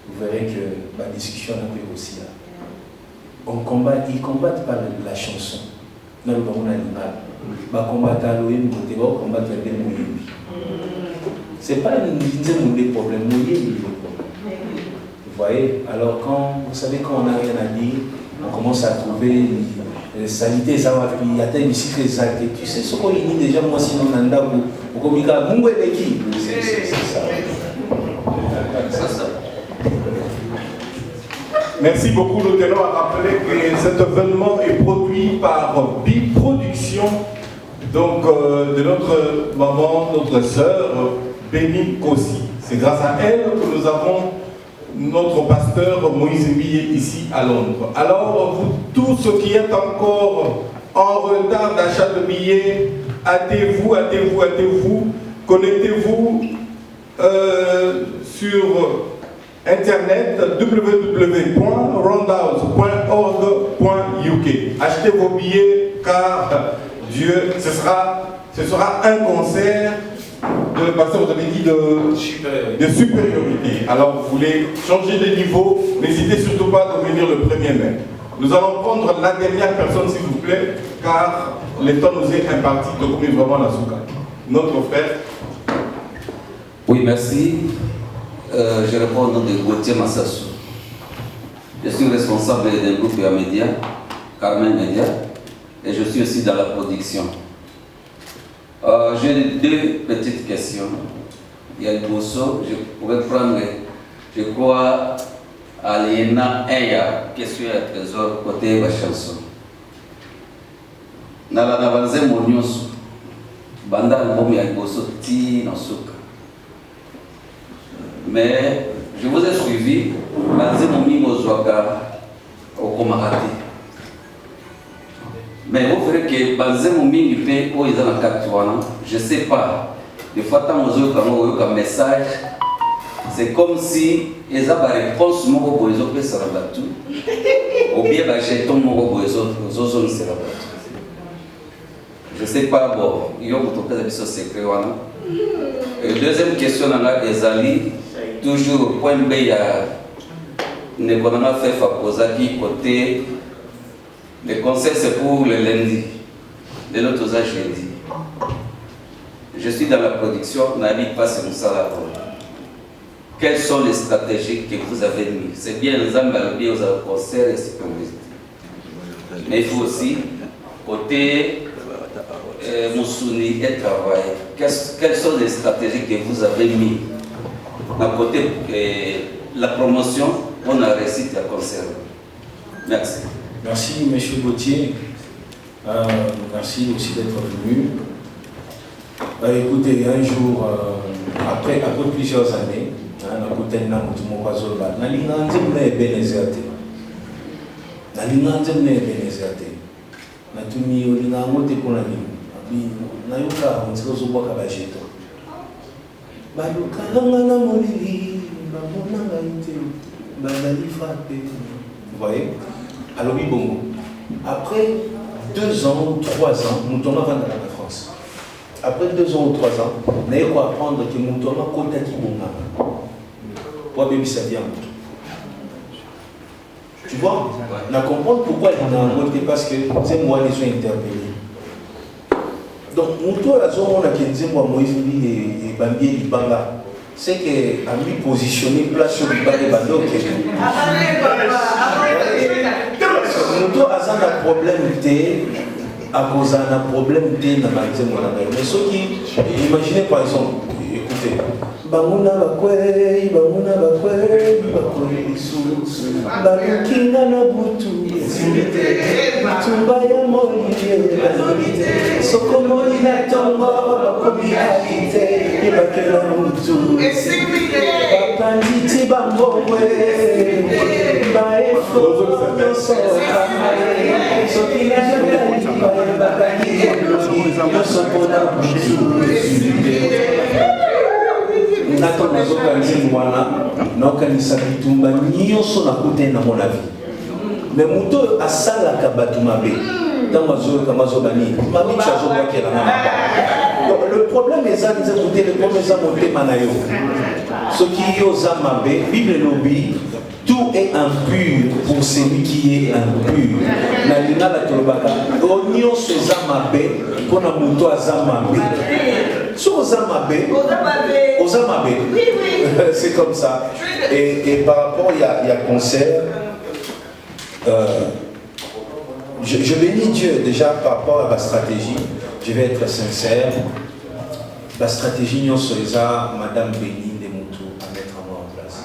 Speaker 2: vous verrez que ma discussion est un peu aussi là. Ils ne combattent pas la chanson. Non, on a l'image. Ils combattent Elohim, ils combattent les Moïse. Ce n'est pas des problèmes, Moïse est le problème. Vous voyez, alors vous savez, quand on n'a rien à dire, on commence à trouver les salités, ça va, puis il y a des musiques exactes. Tu sais ce qu'on dit déjà, moi sinon, on a un communicat, c'est ça.
Speaker 3: Merci beaucoup. Nous tenons à rappeler que cet événement est produit par Big Production, donc de notre maman, notre sœur, Béni Kossi. C'est grâce à elle que nous avons notre pasteur Moïse Mbiye ici à Londres. Alors, vous tous ceux qui êtes encore en retard d'achat de billets, hâtez-vous, connectez-vous sur internet www.roundhouse.org.uk. Achetez vos billets car Dieu, ce sera un concert de pasteur, vous avez dit de supériorité. Alors vous voulez changer de niveau, n'hésitez surtout pas de venir le 1er mai. Nous allons prendre la dernière personne s'il vous plaît, car le temps nous est imparti de couper vraiment la souka. Notre frère.
Speaker 10: Oui, merci. Je réponds au nom de Gauthier Massassou. Je suis responsable d'un groupe Média, Carmen Média, et je suis aussi dans la production. J'ai deux petites questions. Il y a le morceau, je pourrais prendre, je crois, Aliena Eya, question à trésor, côté de la chanson. Dans la Navanze Moniosu, banda ngomi ya boso ti na suka. Mais je vous ai suivi, banze momi mozwaka okomakati. Mais vous verrez que banze momi pe o ils na kati wana, je sais pas. Des fois tant mozo comme message, c'est comme si ils ont une réponse moko bozo pe sarabatu. Ou bien ba jeton moko bozo zozo sarabatu. Je sais pas, bon, il y a un secret. Deuxième question, Ezali, toujours, point B, il y a une fait Faposaki côté. Le conseil, c'est pour le lundi, de l'autre jeudi. Je suis dans la production, on n'habite pas sur ça. Quelles sont les stratégies que vous avez mises? C'est bien les ambalbiers aux concerts et c'est comme ça. Mais il faut aussi, côté. Moussouni et travail, quelles sont les stratégies que vous avez mises d'un côté la promotion, on a réussi à conserver. Merci.
Speaker 2: Merci M. Gauthier. Merci aussi d'être venu. Écoutez, un jour, après plusieurs années, nayoka nzozobwaka bajeto balukanga na molili bamonanga ite bazali frappe. Vous voyez? Alors oui, bon. Après 2 ans, 3 ans, nous tournons à la France. Après 2 ans ou 3 ans, nous allons apprendre que nous tournons à côté qui bon. Pour bien ça vient. Tu vois? On comprend pourquoi il y a un côté parce que c'est moi qui suis interpellé. Donc, nous avons Moïse et Bambi Libanga. C'est qu'à lui positionner place sur le bas des bandeaux. Nous avons un problème à cause d'un problème mais ceux qui imaginez par exemple, écoutez, Bamuna bakwe, Balukinga na butu, Tumbaya moliye, Sokomoli na tongo, Bakomi habite, Ibakela mutu, Bapanditi bambomwe, Baefo, Soka, Sokina jabali, Bakani, Yosopona mutu, Nato nazokanisi mwana naokanisa bitumba nyonso nakute na mon avis. Mais moto asalaka bato mabe ntango azoyoka mazobani mabe azobwakela na maba. Donc le problème eza nzemute, le problème eza motema na yo. Soki yo oza mabe, Bible lobi tout est impur pour celui qui est impur. Na lingala tolobaka nyonso eza mabe mpona moto aza mabe. So Ozamabe, oui. C'est comme ça. Et par rapport, il y a concert. Je bénis Dieu déjà par rapport à ma stratégie. Je vais être sincère. La stratégie, nous sommes Madame Béni de Moutou à mettre en place.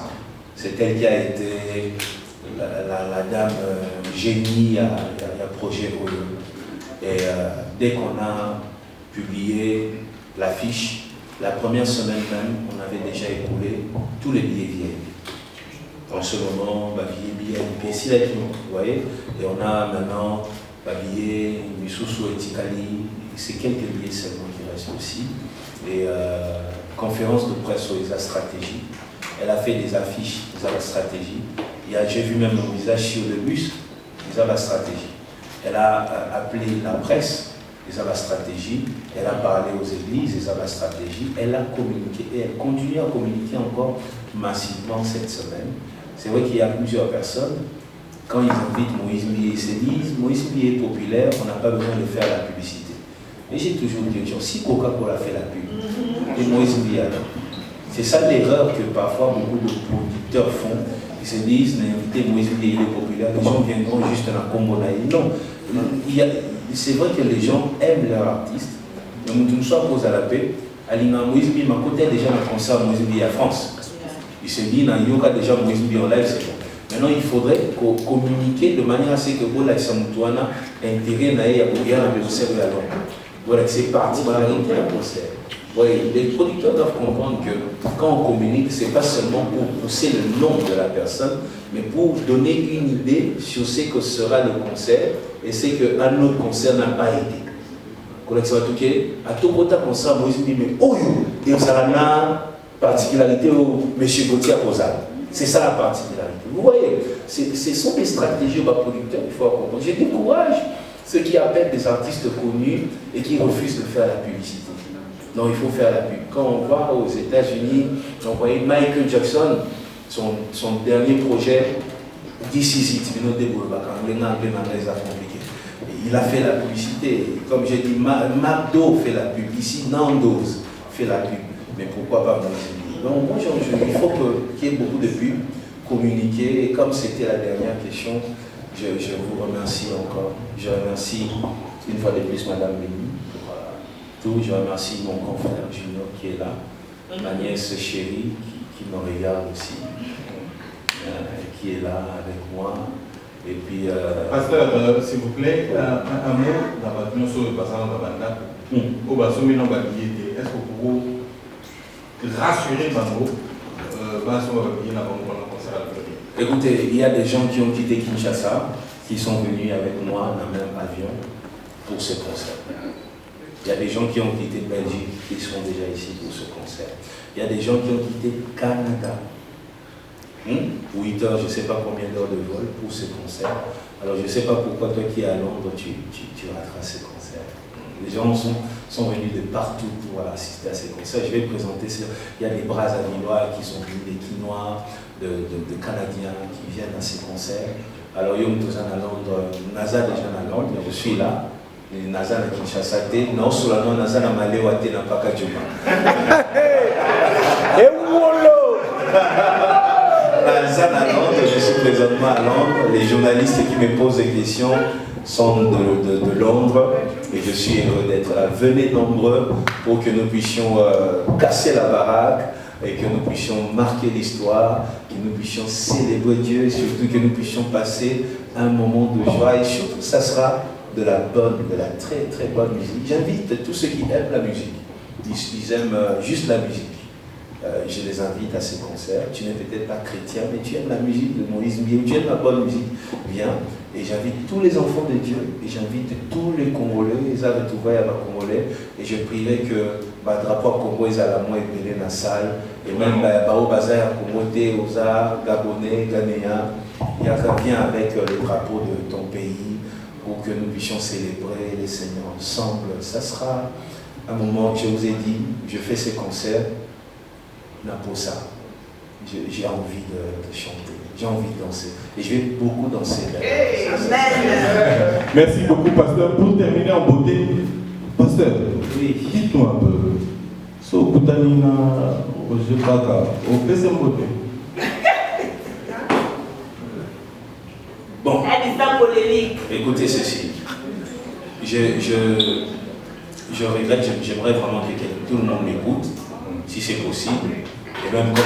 Speaker 2: C'est elle qui a été la dame génie à projet Oyo. Et dès qu'on a publié l'affiche, la première semaine même, on avait déjà écoulé tous les billets viennent. En ce moment, billets BNP, vous voyez, et on a maintenant billets Misusu et Tikali, c'est quelques billets seulement qui restent aussi. Et conférence de presse sur les stratégies. Elle a fait des affiches, la stratégie. J'ai vu même mon visage sur le bus, la stratégie. Elle a appelé la presse. La stratégie, elle a parlé aux églises, la stratégie, elle a communiqué et elle continue à communiquer encore massivement cette semaine. C'est vrai qu'il y a plusieurs personnes, quand ils invitent Moïse Mbié, ils se disent Moïse Mbié est populaire, on n'a pas besoin de faire la publicité. Mais j'ai toujours dit, si Coca-Cola fait la pub, et Moïse Mbié alors, c'est ça l'erreur que parfois beaucoup de producteurs font. Ils se disent, inviter Moïse Mbié, il est populaire, les gens viendront juste dans la Combonaï. Non, c'est vrai que les gens aiment leur artiste, mais nous sommes pose à la paix. Alina Moïse Mbié, ma côté déjà un concert Moïse Mbié à France. Il se dit, il y a déjà Moïse Mbié en live, c'est bon. Maintenant, il faudrait communiquer de manière à ce que vous, la Samoutoana, intérêt à la concert de la langue. Voilà, c'est particularité d'un concert. Oui, les producteurs doivent comprendre que quand on communique, ce n'est pas seulement pour pousser le nom de la personne, mais pour donner une idée sur ce que sera le concert et c'est qu'un autre concert n'a pas été. Collection à tout à tout autre concert, moi je dis, mais oh, et ça a une particularité au M. Gauthier Posal. C'est ça la particularité. Vous voyez, ce sont des stratégies aux producteurs, il faut comprendre. Je décourage ceux qui appellent des artistes connus et qui refusent de faire la publicité. Non, il faut faire la pub. Quand on va aux États-Unis, on voyait Michael Jackson, son dernier projet, This Is It, il a fait la publicité. Comme j'ai dit, McDo fait la pub. Ici, Nando's fait la pub. Mais pourquoi pas moi? Donc, moi, il faut qu'il y ait beaucoup de pubs, communiquer. Et comme c'était la dernière question, je vous remercie encore. Je remercie une fois de plus Madame Béni. Je remercie mon confrère Junior qui est là, ma nièce chérie qui me regarde aussi, qui est là avec moi. Et puis.
Speaker 3: Pasteur, s'il vous plaît, un mot dans votre nom sur le passage de Banda. Au bas, est-ce que vous pouvez rassurer Bango?
Speaker 2: Écoutez, il y a des gens qui ont quitté Kinshasa, qui sont venus avec moi dans le même avion pour ce concert. Il y a des gens qui ont quitté Belgique, qui sont déjà ici pour ce concert. Il y a des gens qui ont quitté Canada. 8 heures, je ne sais pas combien d'heures de vol pour ce concert. Alors je ne sais pas pourquoi toi qui es à Londres, tu rateras ce concert. Les gens sont venus de partout pour assister à ces concerts. Je vais présenter ça. Il y a des Brazzavilleois qui sont venus, des Quinois, de Canadiens qui viennent à ces concerts. Alors Yom Tozan à Londres, NASA déjà à Londres, je suis là. Naza na Kinshasa te, non solo non Naza na Malewa te na Paka Juma. Naza à Londres, je suis présentement à Londres. Les journalistes qui me posent des questions sont de Londres et je suis heureux d'être là. Venez nombreux pour que nous puissions casser la baraque et que nous puissions marquer l'histoire, que nous puissions célébrer Dieu et surtout que nous puissions passer un moment de joie et surtout ça sera de la très très bonne musique. J'invite tous ceux qui aiment la musique, ils aiment juste la musique. Je les invite à ces concerts. Tu n'es peut-être pas chrétien, mais tu aimes la musique de Moïse Mbie, tu aimes la bonne musique, viens. Et j'invite tous les enfants de Dieu, et j'invite tous les Congolais, les Avetuvaï à Congolais, et je prierai que le drapeau Congo est à la moins épelé dans la salle, et même au bazar à Congo, aux Gabonais, Ghanéens, il y a bien avec le drapeau de ton pays, pour que nous puissions célébrer les Seigneurs ensemble. Ça sera un moment que je vous ai dit, je fais ces concerts, pour ça. J'ai envie de chanter, j'ai envie de danser. Et je vais beaucoup danser.
Speaker 3: Merci beaucoup, pasteur. Pour terminer en beauté, pasteur, oui. Dites-nous un peu. So, Kutanina, Ojepaka, au PC beauté.
Speaker 2: Bon, écoutez ceci, je regrette, j'aimerais vraiment que tout le monde m'écoute, si c'est possible, et même comme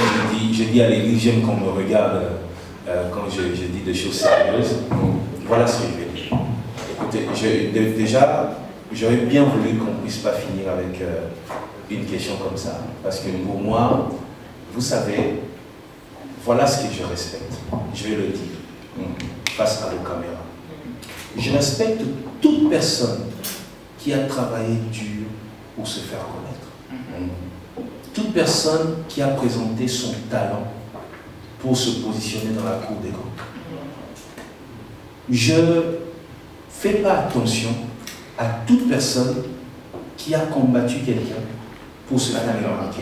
Speaker 2: je dis à l'église, j'aime qu'on me regarde quand je dis des choses sérieuses, voilà ce que je vais dire. Écoutez, déjà, j'aurais bien voulu qu'on ne puisse pas finir avec une question comme ça, parce que pour moi, vous savez, voilà ce que je respecte, je vais le dire. Face à vos caméras. Je respecte toute personne qui a travaillé dur pour se faire connaître. Toute personne qui a présenté son talent pour se positionner dans la cour des grands. Je ne fais pas attention à toute personne qui a combattu quelqu'un pour se faire remarquer.